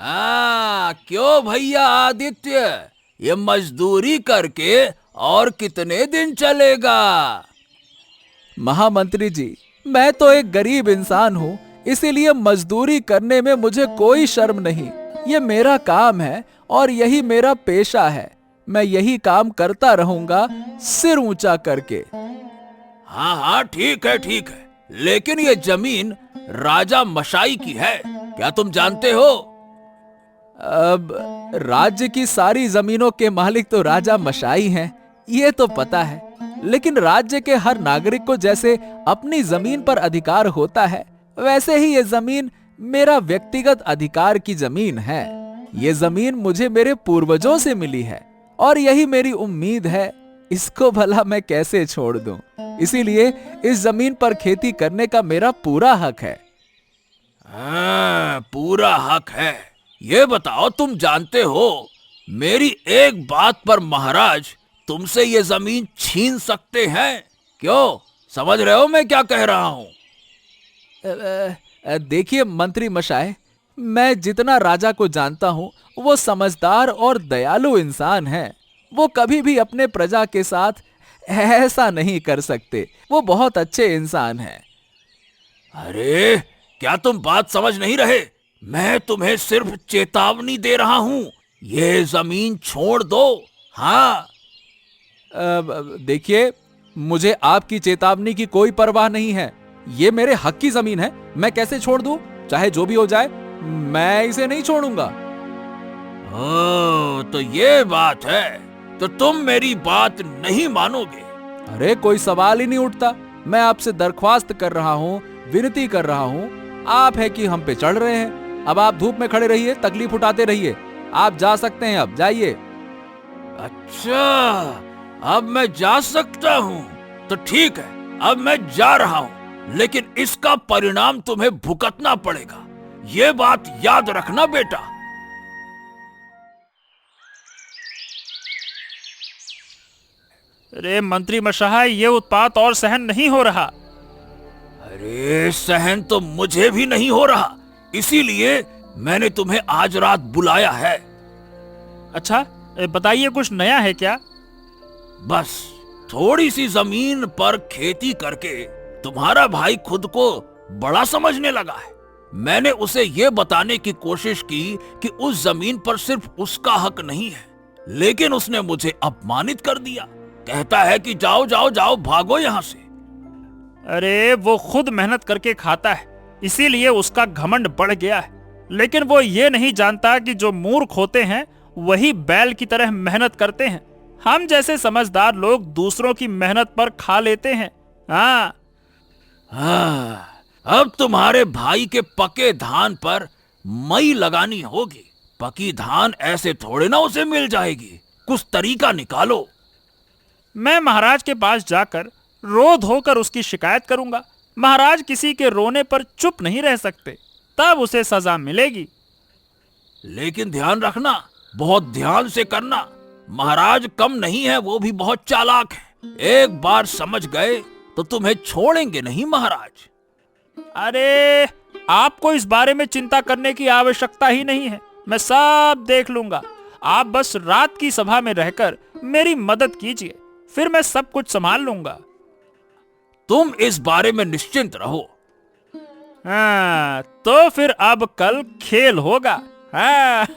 क्यों भैया आदित्य, ये मजदूरी करके और कितने दिन चलेगा? महामंत्री जी, मैं तो एक गरीब इंसान हूँ, इसीलिए मजदूरी करने में मुझे कोई शर्म नहीं। ये मेरा काम है और यही मेरा पेशा है। मैं यही काम करता रहूंगा, सिर ऊंचा करके। हाँ हाँ, ठीक है ठीक है, लेकिन ये जमीन राजा मशाई की है, क्या तुम जानते हो? अब राज्य की सारी जमीनों के मालिक तो राजा मशाई हैं, ये तो पता है। लेकिन राज्य के हर नागरिक को जैसे अपनी जमीन पर अधिकार होता है, वैसे ही ये जमीन मेरा व्यक्तिगत अधिकार की जमीन है। ये जमीन मुझे मेरे पूर्वजों से मिली है और यही मेरी उम्मीद है। इसको भला मैं कैसे छोड़ दूं? इसीलिए इस जमीन पर खेती करने का मेरा पूरा हक है। पूरा हक है। ये बताओ, तुम जानते हो मेरी एक बात पर महाराज तुमसे ये जमीन छीन सकते हैं? क्यों, समझ रहे हो मैं क्या कह रहा हूं? देखिए मंत्री मशाय, मैं जितना राजा को जानता हूं, वो समझदार और दयालु इंसान हैं। वो कभी भी अपने प्रजा के साथ ऐसा नहीं कर सकते। वो बहुत अच्छे इंसान हैं। अरे, क्या तुम बात समझ नहीं रहे? मैं तुम्हें सिर्फ चेतावनी दे रहा हूं, ये जमीन छोड़ दो। हाँ। देखिए, मुझे आपकी चेतावनी की कोई परवाह नहीं है। ये मेरे हक की जमीन है, मैं कैसे छोड़ दूं? चाहे जो भी हो जाए, मैं इसे नहीं छोड़ूंगा। तो ये बात है, तो तुम मेरी बात नहीं मानोगे? अरे, कोई सवाल ही नहीं उठता। मैं आपसे दरख्वास्त कर रहा हूँ, विनती कर रहा हूँ। आप है कि हम पे चढ़ रहे हैं। अब आप धूप में खड़े रहिए, तकलीफ उठाते रहिए। आप जा सकते हैं, अब जाइए। अच्छा, अब मैं जा सकता हूँ? तो ठीक है, अब मैं जा रहा हूँ, लेकिन इसका परिणाम तुम्हें भुगतना पड़ेगा। ये बात याद रखना बेटा। अरे मंत्री मशाह, ये उत्पात और सहन नहीं हो रहा। अरे, सहन तो मुझे भी नहीं हो रहा, इसीलिए मैंने तुम्हें आज रात बुलाया है। अच्छा, बताइए, कुछ नया है क्या? बस थोड़ी सी जमीन पर खेती करके तुम्हारा भाई खुद को बड़ा समझने लगा है। मैंने उसे यह बताने की कोशिश की कि उस जमीन पर सिर्फ उसका हक नहीं है, लेकिन उसने मुझे अपमानित कर दिया। कहता है कि जाओ जाओ जाओ, भागो यहां से। अरे, वो खुद मेहनत करके खाता है, इसीलिए उसका घमंड बढ़ गया है। लेकिन वो ये नहीं जानता कि जो मूर्ख होते हैं वही बैल की तरह मेहनत करते हैं। हम जैसे समझदार लोग दूसरों की मेहनत पर खा लेते हैं। हाँ, अब तुम्हारे भाई के पके धान पर मई लगानी होगी। पकी धान ऐसे थोड़े ना उसे मिल जाएगी, कुछ तरीका निकालो। मैं महाराज के पास जाकर रो धोकर उसकी शिकायत करूंगा। महाराज किसी के रोने पर चुप नहीं रह सकते, तब उसे सजा मिलेगी। लेकिन ध्यान रखना, बहुत ध्यान से करना। महाराज कम नहीं है, वो भी बहुत चालाक है। एक बार समझ गए तो तुम्हें छोड़ेंगे नहीं महाराज। अरे, आपको इस बारे में चिंता करने की आवश्यकता ही नहीं है, मैं सब देख लूंगा। आप बस रात की सभा में रहकर मेरी मदद कीजिए, फिर मैं सब कुछ संभाल लूंगा। तुम इस बारे में निश्चिंत रहो। हाँ, तो फिर अब कल खेल होगा। हाँ।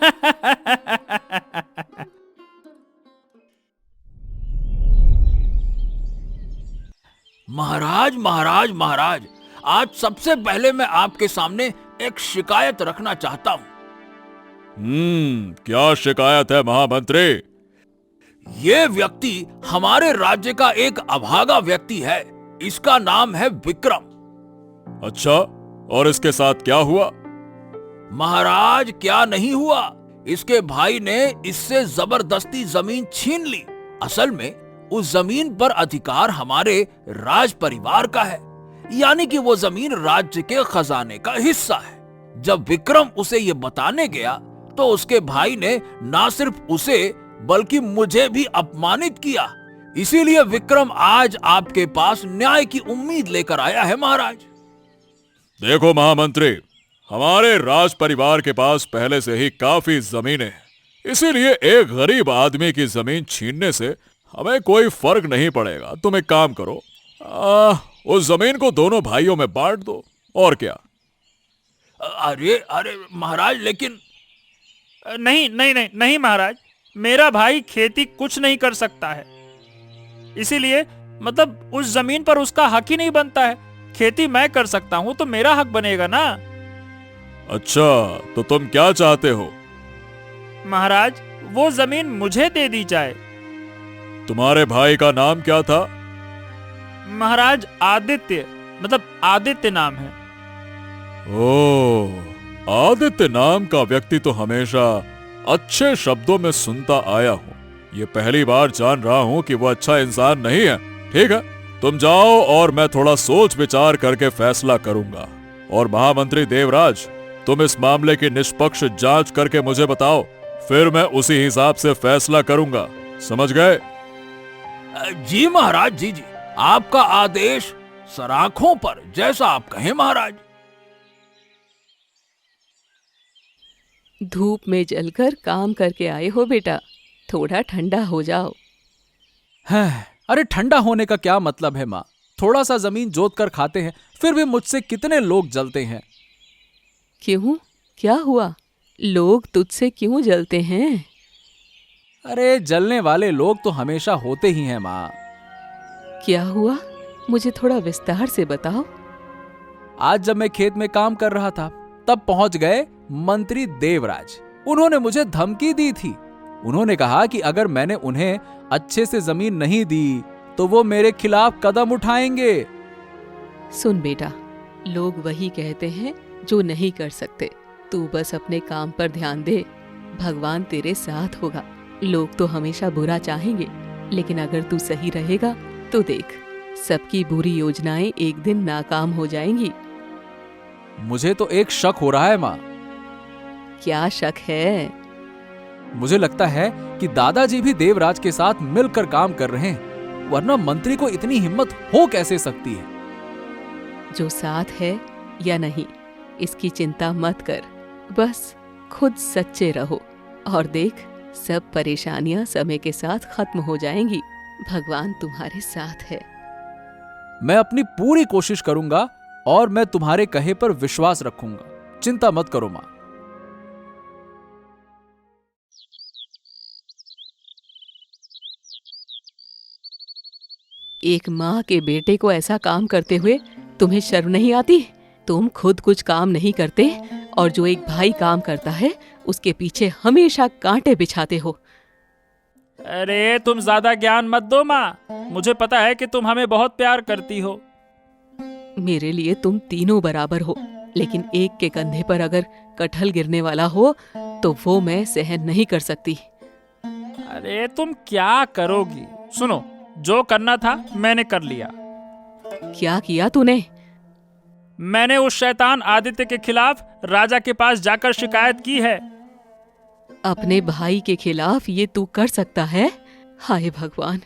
महाराज महाराज महाराज, आज सबसे पहले मैं आपके सामने एक शिकायत रखना चाहता हूँ। क्या शिकायत है महामंत्री? ये व्यक्ति हमारे राज्य का एक अभागा व्यक्ति है। इसका नाम है विक्रम। अच्छा, और इसके साथ क्या हुआ? महाराज, क्या नहीं हुआ, इसके भाई ने इससे जबरदस्ती जमीन छीन ली। असल में उस जमीन पर अधिकार हमारे राज परिवार का है, यानी कि वो जमीन राज्य के खजाने का हिस्सा है। जब विक्रम उसे ये बताने गया तो उसके भाई ने ना सिर्फ उसे बल्कि मुझे भी अपमानित किया। इसीलिए विक्रम आज आपके पास न्याय की उम्मीद लेकर आया है महाराज। देखो महामंत्री, हमारे राज परिवार के पास पहले से ही काफी जमीनें हैं, इसीलिए एक गरीब आदमी की जमीन छीनने से हमें कोई फर्क नहीं पड़ेगा। तुम एक काम करो, उस जमीन को दोनों भाइयों में बांट दो, और क्या। अरे अरे महाराज, लेकिन नहीं नहीं नहीं नहीं महाराज, मेरा भाई खेती कुछ नहीं कर सकता है, इसीलिए मतलब उस जमीन पर उसका हक ही नहीं बनता है। खेती मैं कर सकता हूँ तो मेरा हक बनेगा ना। अच्छा, तो तुम क्या चाहते हो? महाराज, वो जमीन मुझे दे दी जाए। तुम्हारे भाई का नाम क्या था? महाराज आदित्य, मतलब आदित्य नाम है। ओह, आदित्य नाम का व्यक्ति तो हमेशा अच्छे शब्दों में सुनता आया हूँ। ये पहली बार जान रहा हूँ कि वो अच्छा इंसान नहीं है। ठीक है, तुम जाओ और मैं थोड़ा सोच विचार करके फैसला करूंगा। और महामंत्री देवराज, तुम इस मामले की निष्पक्ष जांच करके मुझे बताओ, फिर मैं उसी हिसाब से फैसला करूंगा। समझ गए? जी महाराज, जी जी, आपका आदेश सराखों पर, जैसा आप कहें महाराज। धूप में जलकर काम करके आए हो बेटा, थोड़ा ठंडा हो जाओ। है, अरे ठंडा होने का क्या मतलब है माँ? थोड़ा सा जमीन जोत कर खाते हैं, फिर भी मुझसे कितने लोग जलते हैं। क्यों, क्या हुआ? लोग तुझसे क्यों जलते हैं? अरे जलने वाले लोग तो हमेशा होते ही हैं माँ। क्या हुआ, मुझे थोड़ा विस्तार से बताओ। आज जब मैं खेत में काम कर रहा था, तब पहुंच गए मंत्री देवराज। उन्होंने मुझे धमकी दी थी। उन्होंने कहा कि अगर मैंने उन्हें अच्छे से जमीन नहीं दी तो वो मेरे खिलाफ कदम उठाएंगे। सुन बेटा, लोग वही कहते हैं जो नहीं कर सकते। तू बस अपने काम पर ध्यान दे, भगवान तेरे साथ होगा। लोग तो हमेशा बुरा चाहेंगे, लेकिन अगर तू सही रहेगा तो देख, सबकी बुरी योजनाएं एक दिन नाकाम हो जाएंगी। मुझे तो एक शक हो रहा है माँ। क्या शक है? मुझे लगता है कि दादाजी भी देवराज के साथ मिलकर काम कर रहे हैं, वरना मंत्री को इतनी हिम्मत हो कैसे सकती है? जो साथ है या नहीं, इसकी चिंता मत कर, बस खुद सच्चे रहो और देख, सब परेशानियां समय के साथ खत्म हो जाएंगी। भगवान तुम्हारे साथ है। मैं अपनी पूरी कोशिश करूंगा और मैं तुम्हारे कहे पर विश्वास रखूंगा। चिंता मत करो मां। एक माँ के बेटे को ऐसा काम करते हुए तुम्हें शर्म नहीं आती? तुम खुद कुछ काम नहीं करते और जो एक भाई काम करता है उसके पीछे हमेशा कांटे बिछाते हो। अरे तुम ज्यादा ज्ञान मत दो माँ, मुझे पता है कि तुम हमें बहुत प्यार करती हो। मेरे लिए तुम तीनों बराबर हो, लेकिन एक के कंधे पर अगर कटहल गिरने वाला हो तो वो मैं सहन नहीं कर सकती। अरे तुम क्या करोगी? सुनो, जो करना था मैंने कर लिया। क्या किया तूने? मैंने उस शैतान आदित्य के खिलाफ राजा के पास जाकर शिकायत की है। अपने भाई के खिलाफ ये तू कर सकता है? हाय भगवान,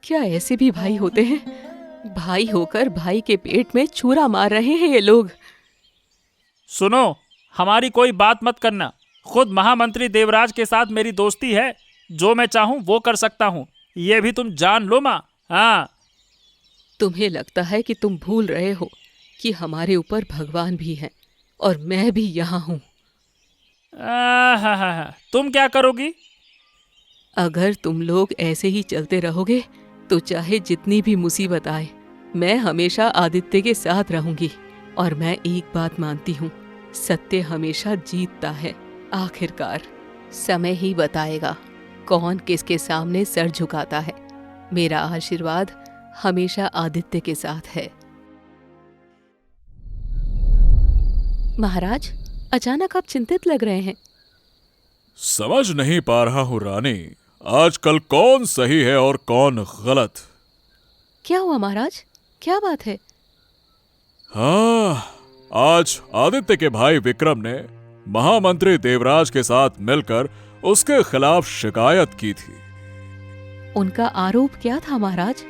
क्या ऐसे भी भाई होते हैं? भाई होकर भाई के पेट में छुरा मार रहे हैं ये लोग। सुनो, हमारी कोई बात मत करना। खुद महामंत्री देवराज के साथ मेरी दोस्ती है, जो मैं चाहूं वो कर सकता हूं, ये भी तुम जान लो माँ। हाँ, तुम्हें लगता है कि तुम भूल रहे हो कि हमारे ऊपर भगवान भी हैं और मैं भी यहाँ हूँ। तुम क्या करोगी? अगर तुम लोग ऐसे ही चलते रहोगे तो चाहे जितनी भी मुसीबत आए, मैं हमेशा आदित्य के साथ रहूंगी। और मैं एक बात मानती हूँ, सत्य हमेशा जीतता है। आखिरकार समय ही बताएगा कौन किसके सामने सर झुकाता है। मेरा आशीर्वाद हमेशा आदित्य के साथ है। महाराज, अचानक आप चिंतित लग रहे हैं। समझ नहीं पा रहा हूँ रानी, आजकल कौन सही है और कौन गलत। क्या हुआ महाराज, क्या बात है? हाँ, आज आदित्य के भाई विक्रम ने महामंत्री देवराज के साथ मिलकर उसके खिलाफ शिकायत की थी। उनका आरोप क्या था महाराज?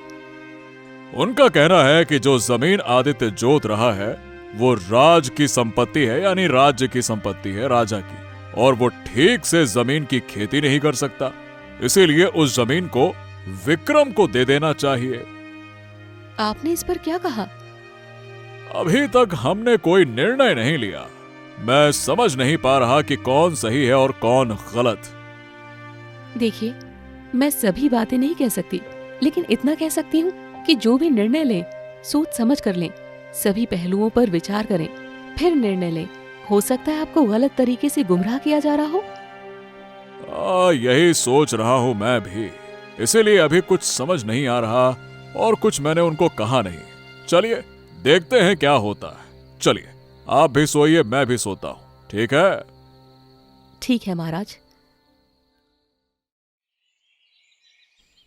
उनका कहना है कि जो जमीन आदित्य जोत रहा है वो राज की संपत्ति है, यानी राज्य की संपत्ति है राजा की, और वो ठीक से जमीन की खेती नहीं कर सकता। इसीलिए उस जमीन को विक्रम को दे देना चाहिए। आपने इस पर क्या कहा? अभी तक हमने कोई निर्णय नहीं लिया। मैं समझ नहीं पा रहा कि कौन सही है और कौन गलत। देखिए, मैं सभी बातें नहीं कह सकती, लेकिन इतना कह सकती हूँ कि जो भी निर्णय लें सोच समझ कर लें, सभी पहलुओं पर विचार करें, फिर निर्णय लें। हो सकता है आपको गलत तरीके से गुमराह किया जा रहा हो। यही सोच रहा हूं मैं भी, इसीलिए अभी कुछ समझ नहीं आ रहा और कुछ मैंने उनको कहा नहीं। चलिए देखते हैं क्या होता है। चलिए आप भी सोइए, मैं भी सोता हूं। ठीक है? ठीक है महाराज।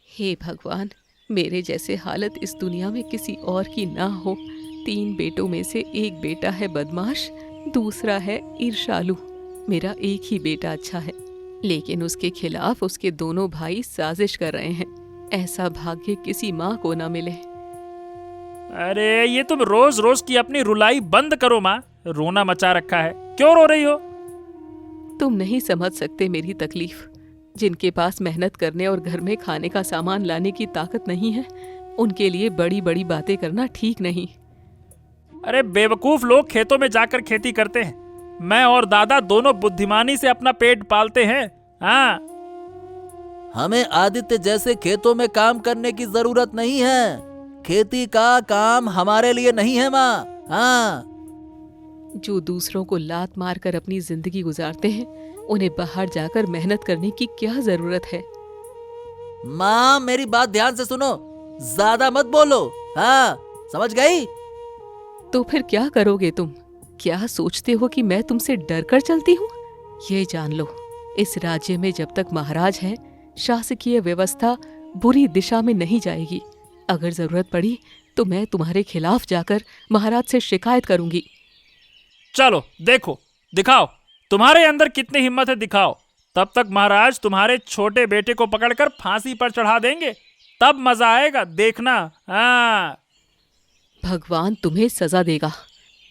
हे भगवान, मेरे जैसे हालत इस दुनिया में किसी और की ना हो। 3 बेटों में से एक बेटा है बदमाश, दूसरा है ईर्ष्यालु। मेरा एक ही बेटा अच्छा है, लेकिन उसके खिलाफ उसके दोनों भाई साजिश कर रहे हैं। ऐसा भाग्य किसी माँ को ना मिले। अरे ये तुम रोज रोज की अपनी रुलाई बंद करो माँ, रोना मचा रखा है। क्यों रो रही हो? तुम नहीं समझ सकते मेरी तकलीफ। जिनके पास मेहनत करने और घर में खाने का सामान लाने की ताकत नहीं है, उनके लिए बड़ी बड़ी बातें करना ठीक नहीं। अरे बेवकूफ लोग खेतों में जाकर खेती करते हैं। मैं और दादा दोनों बुद्धिमानी से अपना पेट पालते हैं। हाँ, हमें आदित्य जैसे खेतों में काम करने की जरूरत नहीं है। खेती का काम हमारे लिए नहीं है माँ। हाँ, जो दूसरों को लात मारकर अपनी जिंदगी गुजारते हैं, उन्हें बाहर जाकर मेहनत करने की क्या जरूरत है? माँ मेरी बात ध्यान से सुनो, ज्यादा मत बोलो। हाँ, समझ गई? तो फिर क्या करोगे तुम? क्या सोचते हो कि मैं तुमसे डर कर चलती हूँ? ये जान लो, इस राज्य में जब तक महाराज है, शासकीय व्यवस्था बुरी दिशा में नहीं जाएगी। अगर जरूरत पड़ी तो मैं तुम्हारे खिलाफ जाकर महाराज से शिकायत करूंगी। चलो देखो, दिखाओ तुम्हारे अंदर कितनी हिम्मत है, दिखाओ। तब तक महाराज तुम्हारे छोटे बेटे को पकड़कर फांसी पर चढ़ा देंगे, तब मजा आएगा, देखना। हाँ, भगवान तुम्हें सजा देगा,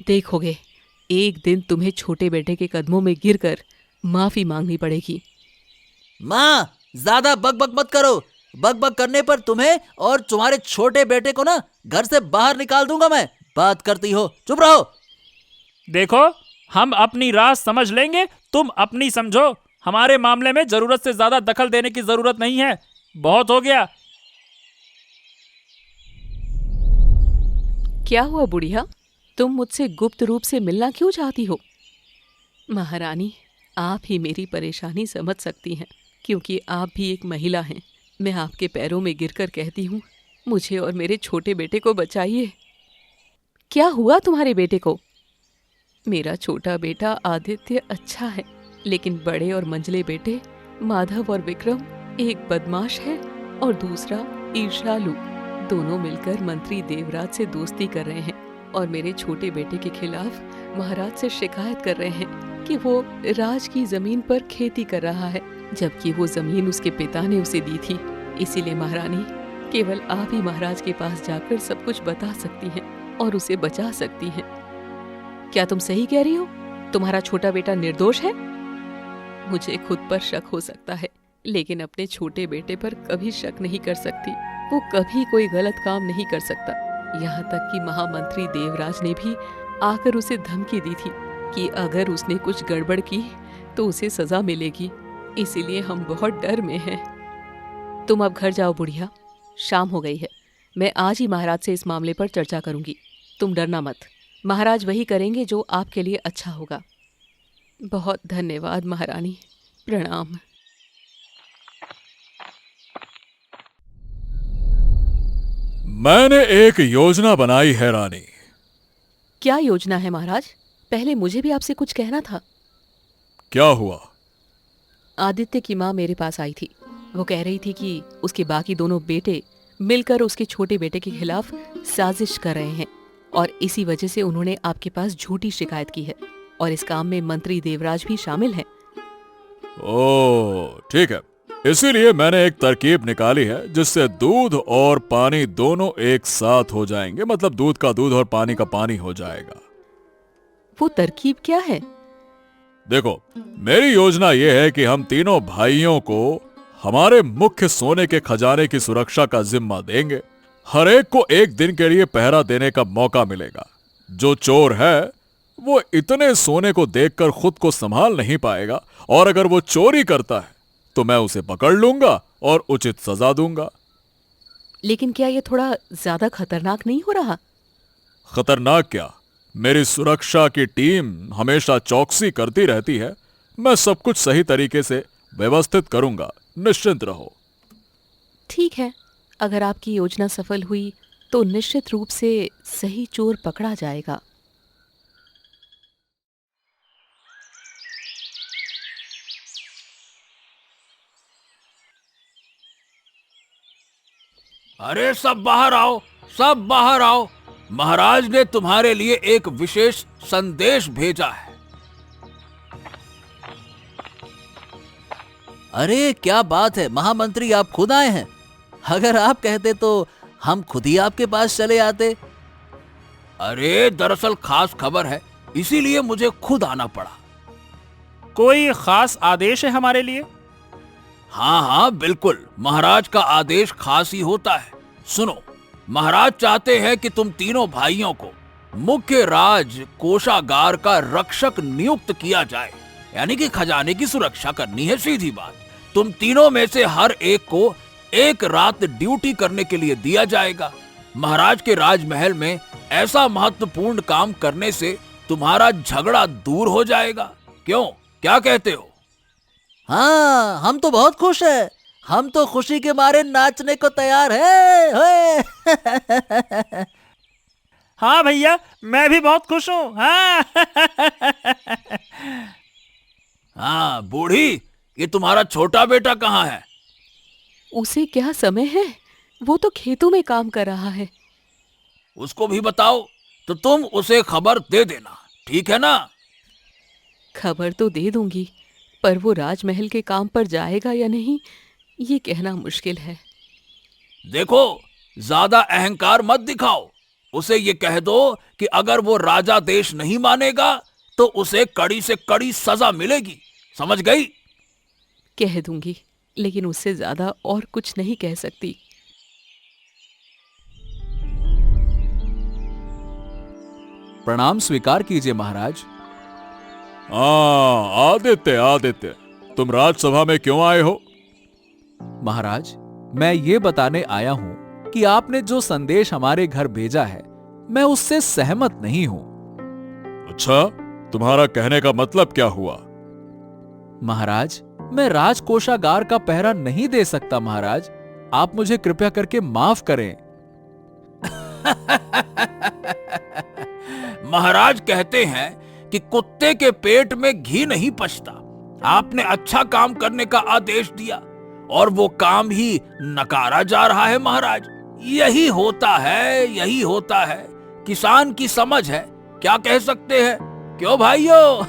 देखोगे। एक दिन तुम्हें छोटे बेटे के कदमों में गिरकर माफी मांगनी पड़ेगी। माँ ज्यादा बकबक मत करो। बकबक करने पर तुम्हें और तुम्हारे छोटे बेटे को ना घर से बाहर निकाल दूंगा मैं। बात करती हो, चुप रहो। देखो हम अपनी राह समझ लेंगे, तुम अपनी समझो। हमारे मामले में जरूरत से ज्यादा दखल देने की जरूरत नहीं है, बहुत हो गया। क्या हुआ बुढ़िया, तुम मुझसे गुप्त रूप से मिलना क्यों चाहती हो? महारानी, आप ही मेरी परेशानी समझ सकती हैं, क्योंकि आप भी एक महिला हैं। मैं आपके पैरों में गिरकर कहती हूँ, मुझे और मेरे छोटे बेटे को बचाइए। क्या हुआ तुम्हारे बेटे को? मेरा छोटा बेटा आदित्य अच्छा है, लेकिन बड़े और मंझले बेटे माधव और विक्रम, एक बदमाश है और दूसरा ईर्ष्यालु। दोनों मिलकर मंत्री देवराज से दोस्ती कर रहे हैं और मेरे छोटे बेटे के खिलाफ महाराज से शिकायत कर रहे हैं कि वो राज की जमीन पर खेती कर रहा है, जबकि वो जमीन उसके पिता ने उसे दी थी। इसीलिए महारानी, केवल आप ही महाराज के पास जाकर सब कुछ बता सकती हैं और उसे बचा सकती हैं। क्या तुम सही कह रही हो? तुम्हारा छोटा बेटा निर्दोष है? मुझे खुद पर शक हो सकता है, लेकिन अपने छोटे बेटे पर कभी शक नहीं कर सकती। वो कभी कोई गलत काम नहीं कर सकता। यहाँ तक कि महामंत्री देवराज ने भी आकर उसे धमकी दी थी कि अगर उसने कुछ गड़बड़ की तो उसे सजा मिलेगी। इसीलिए हम बहुत डर में हैं। तुम अब घर जाओ बुढ़िया, शाम हो गई है। मैं आज ही महाराज से इस मामले पर चर्चा करूंगी। तुम डरना मत, महाराज वही करेंगे जो आपके लिए अच्छा होगा। बहुत धन्यवाद महारानी, प्रणाम। मैंने एक योजना बनाई है रानी। क्या योजना है महाराज? पहले मुझे भी आपसे कुछ कहना था। क्या हुआ? आदित्य की माँ मेरे पास आई थी। वो कह रही थी कि उसके बाकी दोनों बेटे मिलकर उसके छोटे बेटे के खिलाफ साजिश कर रहे हैं और इसी वजह से उन्होंने आपके पास झूठी शिकायत की है और इस काम में मंत्री देवराज भी शामिल हैं। ओह ठीक है, इसीलिए मैंने एक तरकीब निकाली है जिससे दूध और पानी दोनों एक साथ हो जाएंगे, मतलब दूध का दूध और पानी का पानी हो जाएगा। वो तरकीब क्या है? देखो, मेरी योजना यह है कि हम तीनों भाइयों को हमारे मुख्य सोने के खजाने की सुरक्षा का जिम्मा देंगे। हर एक को एक दिन के लिए पहरा देने का मौका मिलेगा। जो चोर है वो इतने सोने को देखकर खुद को संभाल नहीं पाएगा, और अगर वो चोरी करता है तो मैं उसे पकड़ लूंगा और उचित सजा दूंगा। लेकिन क्या ये थोड़ा ज्यादा खतरनाक नहीं हो रहा? खतरनाक क्या, मेरी सुरक्षा की टीम हमेशा चौकसी करती रहती है। मैं सब कुछ सही तरीके से व्यवस्थित करूंगा, निश्चिंत रहो। ठीक है, अगर आपकी योजना सफल हुई तो निश्चित रूप से सही चोर पकड़ा जाएगा। अरे सब बाहर आओ, सब बाहर आओ। महाराज ने तुम्हारे लिए एक विशेष संदेश भेजा है। अरे क्या बात है महामंत्री, आप खुद आए हैं। अगर आप कहते तो हम खुद ही आपके पास चले आते। अरे दरअसल खास खबर है, इसीलिए मुझे खुद आना पड़ा। कोई खास आदेश है हमारे लिए? हाँ हाँ बिल्कुल, महाराज का आदेश खास ही होता है। सुनो, महाराज चाहते हैं कि तुम तीनों भाइयों को मुख्य राज कोषागार का रक्षक नियुक्त किया जाए, यानी कि खजाने की सुरक्षा करनी है, सीधी बात। तुम तीनों में से हर एक को एक रात ड्यूटी करने के लिए दिया जाएगा। महाराज के राजमहल में ऐसा महत्वपूर्ण काम करने से तुम्हारा झगड़ा दूर हो जाएगा। क्यों, क्या कहते हो? हाँ, हम तो बहुत खुश हैं। हम तो खुशी के मारे नाचने को तैयार हैं। हाँ भैया, मैं भी बहुत खुश हूँ। हाँ। हाँ बूढ़ी, ये तुम्हारा छोटा बेटा कहाँ है? उसे क्या समय है, वो तो खेतों में काम कर रहा है। उसको भी बताओ, तो तुम उसे खबर दे देना, ठीक है ना? खबर तो दे दूंगी, पर वो राजमहल के काम पर जाएगा या नहीं, ये कहना मुश्किल है। देखो, ज्यादा अहंकार मत दिखाओ। उसे ये कह दो कि अगर वो राजा देश नहीं मानेगा तो उसे कड़ी से कड़ी सजा मिलेगी, समझ गई? कह दूंगी, लेकिन उससे ज्यादा और कुछ नहीं कह सकती। प्रणाम स्वीकार कीजिए महाराज। आदित्य, आदित्य, तुम राजसभा में क्यों आए हो? महाराज, मैं ये बताने आया हूं कि आपने जो संदेश हमारे घर भेजा है, मैं उससे सहमत नहीं हूं। अच्छा, तुम्हारा कहने का मतलब क्या हुआ? महाराज, मैं राजकोषागार का पहरा नहीं दे सकता। महाराज, आप मुझे कृपया करके माफ करें। महाराज कहते हैं कि कुत्ते के पेट में घी नहीं पचता। आपने अच्छा काम करने का आदेश दिया और वो काम ही नकारा जा रहा है। महाराज, यही होता है, यही होता है। किसान की समझ है, क्या कह सकते हैं? क्यों भाइयों?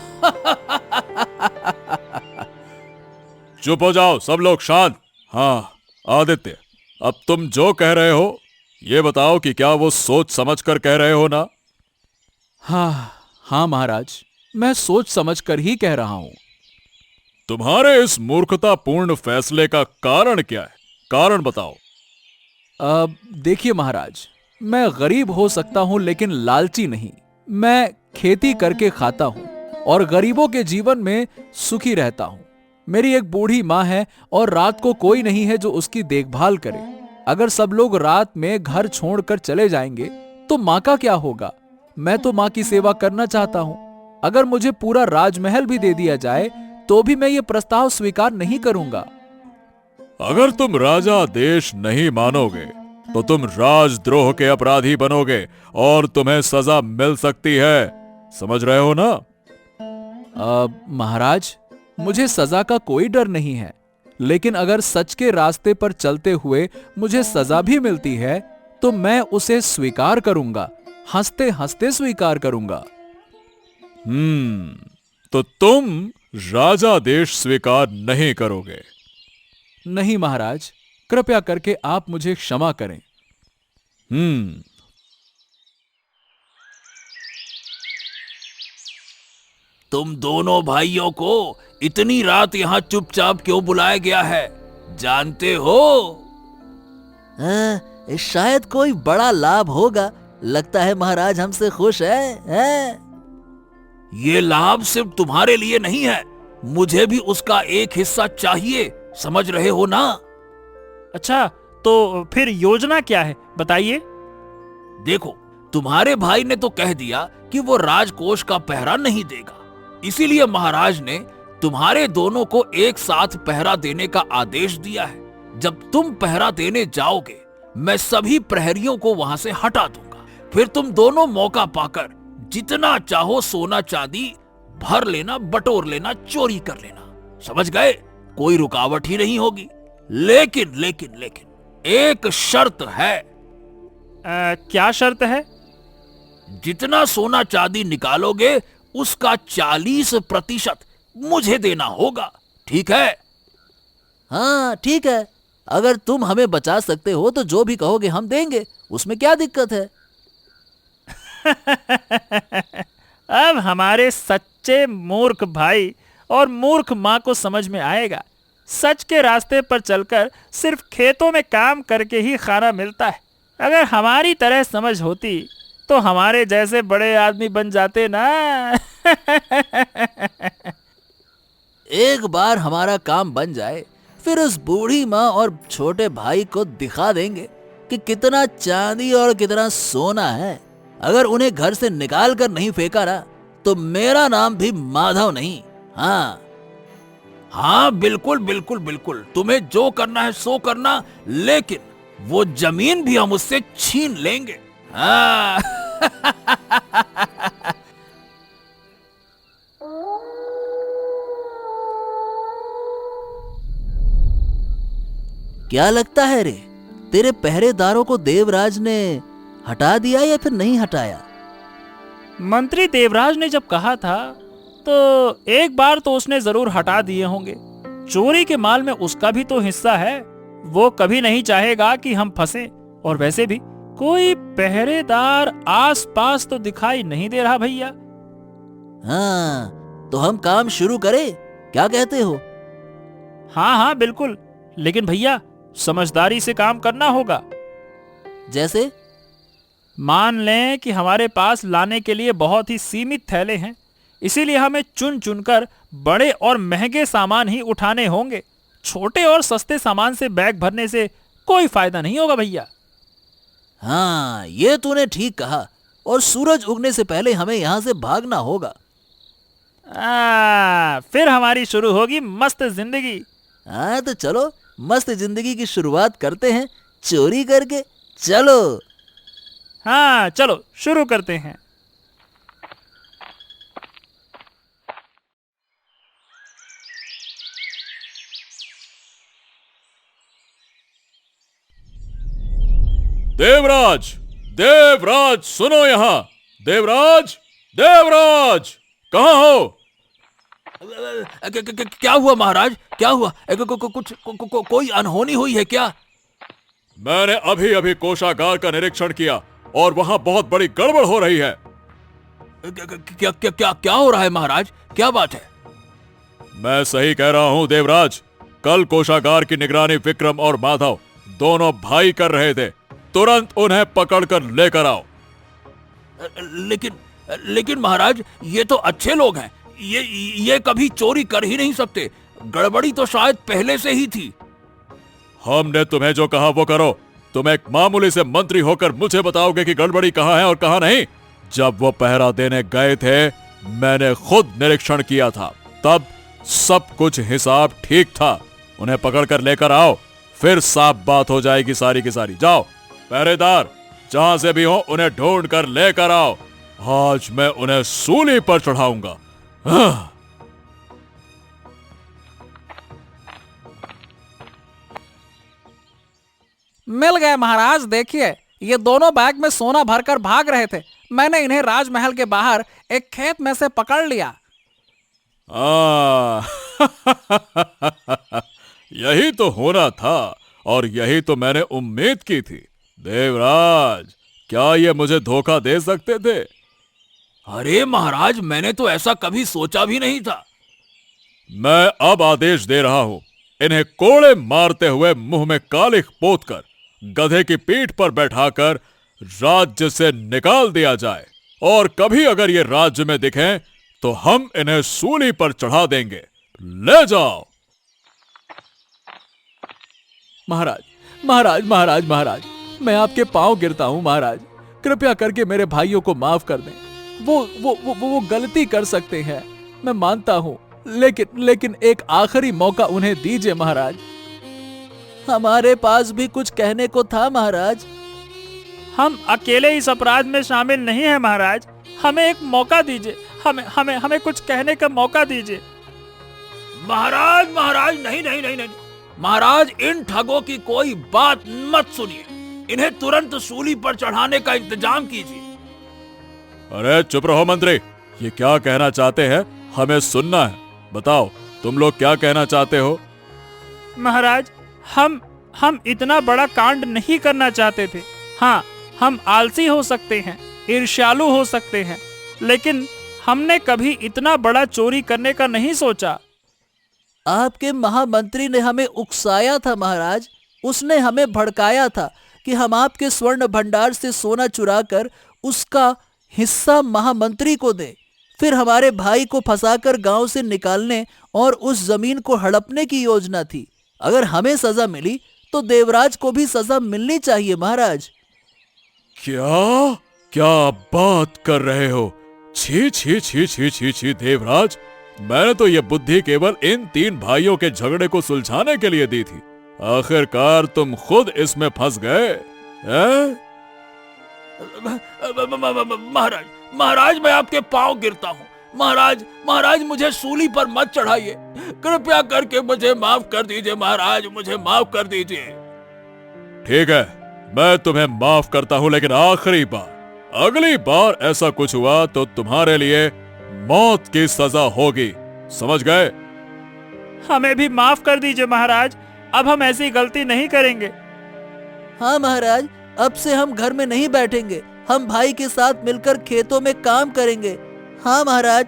चुप हो जाओ सब लोग, शांत। हाँ आदित्य, अब तुम जो कह रहे हो ये बताओ कि क्या वो सोच समझ कर कह रहे हो ना? हाँ महाराज, मैं सोच समझ कर ही कह रहा हूं। तुम्हारे इस मूर्खतापूर्ण फैसले का कारण क्या है? कारण बताओ। अब देखिए महाराज, मैं गरीब हो सकता हूं लेकिन लालची नहीं। मैं खेती करके खाता हूं और गरीबों के जीवन में सुखी रहता हूं। मेरी एक बूढ़ी माँ है और रात को कोई नहीं है जो उसकी देखभाल करे। अगर सब लोग रात में घर छोड़कर चले जाएंगे तो माँ का क्या होगा? मैं तो माँ की सेवा करना चाहता हूँ। अगर मुझे पूरा राजमहल भी दे दिया जाए तो भी मैं ये प्रस्ताव स्वीकार नहीं करूंगा। अगर तुम राजा देश नहीं मानोगे तो तुम राजद्रोह के अपराधी बनोगे और तुम्हें सजा मिल सकती है, समझ रहे हो ना? महाराज, मुझे सजा का कोई डर नहीं है, लेकिन अगर सच के रास्ते पर चलते हुए मुझे सजा भी मिलती है तो मैं उसे स्वीकार करूंगा, हंसते हंसते स्वीकार करूंगा। तो तुम राजा देश स्वीकार नहीं करोगे? नहीं महाराज, कृपया करके आप मुझे क्षमा करें। तुम दोनों भाइयों को इतनी रात यहाँ चुपचाप क्यों बुलाया गया है, जानते हो? शायद कोई बड़ा लाभ होगा। लगता है महाराज हमसे खुश है? ये लाभ सिर्फ तुम्हारे लिए नहीं है, मुझे भी उसका एक हिस्सा चाहिए, समझ रहे हो ना? अच्छा, तो फिर योजना क्या है, बताइए। देखो, तुम्हारे भाई ने तो कह दिया कि वो राजकोष का पहरा नहीं देगा, इसीलिए महाराज ने तुम्हारे दोनों को एक साथ पहरा देने का आदेश दिया है। जब तुम पहरा देने जाओगे, मैं सभी प्रहरियों को वहां से हटा दूंगा। फिर तुम दोनों मौका पाकर जितना चाहो सोना चांदी भर लेना, बटोर लेना, चोरी कर लेना, समझ गए? कोई रुकावट ही नहीं होगी। लेकिन लेकिन लेकिन एक शर्त है। क्या शर्त है? जितना सोना चांदी निकालोगे उसका 40% मुझे देना होगा, ठीक है? हाँ ठीक है, अगर तुम हमें बचा सकते हो तो जो भी कहोगे हम देंगे, उसमें क्या दिक्कत है? अब हमारे सच्चे मूर्ख भाई और मूर्ख माँ को समझ में आएगा, सच के रास्ते पर चलकर सिर्फ खेतों में काम करके ही खाना मिलता है। अगर हमारी तरह समझ होती तो हमारे जैसे बड़े आदमी बन जाते ना। एक बार हमारा काम बन जाए, फिर उस बूढ़ी माँ और छोटे भाई को दिखा देंगे कि कितना चांदी और कितना सोना है। अगर उन्हें घर से निकाल कर नहीं फेंका ना, तो मेरा नाम भी माधव नहीं। हाँ हाँ, बिल्कुल बिल्कुल बिल्कुल, तुम्हें जो करना है सो करना, लेकिन वो जमीन भी हम उससे छीन लेंगे। हाँ। क्या लगता है रे, तेरे पहरेदारों को देवराज ने हटा दिया या फिर नहीं हटाया? मंत्री देवराज ने जब कहा था तो एक बार तो उसने जरूर हटा दिए होंगे। चोरी के माल में उसका भी तो हिस्सा है, वो कभी नहीं चाहेगा कि हम फंसे। और वैसे भी कोई पहरेदार आस पास तो दिखाई नहीं दे रहा भैया। हाँ, तो हम काम शुरू करें, क्या कहते हो? हाँ हाँ बिल्कुल, लेकिन भैया समझदारी से काम करना होगा। जैसे? मान लें कि हमारे पास लाने के लिए बहुत ही सीमित थैले हैं, इसीलिए हमें चुन चुनकर बड़े और महंगे सामान ही उठाने होंगे। छोटे और सस्ते सामान से बैग भरने से कोई फायदा नहीं होगा भैया। हाँ, ये तूने ठीक कहा। और सूरज उगने से पहले हमें यहाँ से भागना होगा। फिर हमारी शुरू होगी मस्त जिंदगी। हाँ तो चलो, मस्त जिंदगी की शुरुआत करते हैं चोरी करके। चलो। हाँ चलो शुरू करते हैं। देवराज, देवराज सुनो यहाँ। देवराज, देवराज कहाँ हो? क्या हुआ महाराज, क्या हुआ? कोई अनहोनी हुई है क्या? मैंने अभी अभी कोषागार का निरीक्षण किया और वहां बहुत बड़ी गड़बड़ हो रही है। क्या क्या क्या क्या हो रहा है महाराज, क्या बात है? मैं सही कह रहा हूं देवराज। कल कोषागार की निगरानी विक्रम और माधव दोनों भाई कर रहे थे। तुरंत उन्हें पकड़कर लेकर आओ। लेकिन लेकिन महाराज, ये तो अच्छे लोग हैं, ये कभी चोरी कर ही नहीं सकते। गड़बड़ी तो शायद पहले से ही थी। हमने तुम्हें जो कहा वो करो। तुम एक मामूली से मंत्री होकर मुझे बताओगे कि गड़बड़ी कहाँ है और कहाँ नहीं? जब वो पहरा देने गए थे, मैंने खुद निरीक्षण किया था, तब सब कुछ हिसाब ठीक था। उन्हें पकड़कर लेकर आओ, फिर साफ बात हो जाएगी सारी की सारी। जाओ पहरेदार, जहां से भी हो उन्हें ढूंढ कर लेकर आओ। आज मैं उन्हें सूली पर चढ़ाऊंगा। मिल गए महाराज। देखिए, ये दोनों बैग में सोना भरकर भाग रहे थे। मैंने इन्हें राजमहल के बाहर एक खेत में से पकड़ लिया। यही तो होना था और यही तो मैंने उम्मीद की थी। देवराज, क्या ये मुझे धोखा दे सकते थे? अरे महाराज, मैंने तो ऐसा कभी सोचा भी नहीं था। मैं अब आदेश दे रहा हूं, इन्हें कोड़े मारते हुए मुंह में कालिख पोतकर गधे की पीठ पर बैठाकर राज्य से निकाल दिया जाए, और कभी अगर ये राज्य में दिखें तो हम इन्हें सूली पर चढ़ा देंगे। ले जाओ। महाराज महाराज महाराज महाराज, मैं आपके पांव गिरता हूं महाराज, कृपया करके मेरे भाइयों को माफ कर दें। वो गलती कर सकते हैं, मैं मानता हूं, लेकिन एक आखिरी मौका उन्हें दीजिए महाराज। हमारे पास भी कुछ कहने को था महाराज। हम अकेले इस अपराध में शामिल नहीं हैं महाराज, हमें एक मौका दीजिए, हमें कुछ कहने का मौका दीजिए। महाराज महाराज, नहीं नहीं नहीं नहीं महाराज, इन ठगों की कोई बात मत सुनिए, इन्हें तुरंत सूली पर चढ़ाने का इंतजाम कीजिए। अरे चुप रहो मंत्री, ये क्या कहना चाहते हैं हमें सुनना है। बताओ तुम लोग क्या कहना चाहते हो। महाराज, हम इतना बड़ा कांड नहीं करना चाहते थे। हाँ, हम आलसी हो सकते हैं, ईर्ष्यालु हो सकते हैं, लेकिन हमने कभी इतना बड़ा चोरी करने का नहीं सोचा। आपके महामंत्री ने हमें उकसाया था महाराज, उसने हमें भड़काया था कि हम आपके स्वर्ण भंडार से सोना चुराकर उसका हिस्सा महामंत्री को दें, फिर हमारे भाई को फंसाकर गांव से निकालने और उस जमीन को हड़पने की योजना थी। अगर हमें सजा मिली तो देवराज को भी सजा मिलनी चाहिए महाराज। क्या क्या बात कर रहे हो। छी छी छी छी छी छी देवराज, मैंने तो ये बुद्धि केवल इन 3 भाइयों के झगड़े को सुलझाने के लिए दी थी, आखिरकार तुम खुद इसमें फंस गए। महाराज महाराज, मैं आपके पांव गिरता हूँ। महाराज मुझे सूली पर मत चढ़ाइए, कृपया करके मुझे माफ कर दीजिए। महाराज मुझे माफ कर दीजिए। ठीक है, मैं तुम्हें माफ करता हूं, लेकिन आखिरी बार, अगली बार ऐसा कुछ हुआ तो तुम्हारे लिए मौत की सजा होगी, समझ गए। हमें भी माफ कर दीजिए महाराज, अब हम ऐसी गलती नहीं करेंगे। हाँ महाराज, अब से हम घर में नहीं बैठेंगे, हम भाई के साथ मिलकर खेतों में काम करेंगे। हाँ महाराज।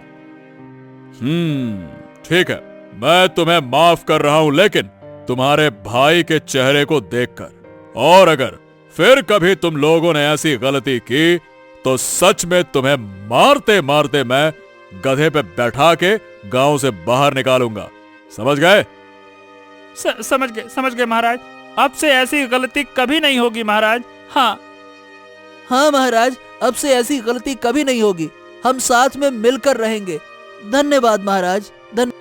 ठीक है, मैं तुम्हें माफ कर रहा हूं, लेकिन तुम्हारे भाई के चेहरे को देखकर, और अगर फिर कभी तुम लोगों ने ऐसी गलती की तो सच में तुम्हें मारते मारते मैं गधे पे बैठा के गांव से बाहर निकालूंगा, समझ गए। समझ गए महाराज, अब से ऐसी गलती कभी नहीं होगी महाराज। हाँ महाराज, अब से ऐसी गलती कभी नहीं होगी, हम साथ में मिलकर रहेंगे। धन्यवाद महाराज, धन्यवाद।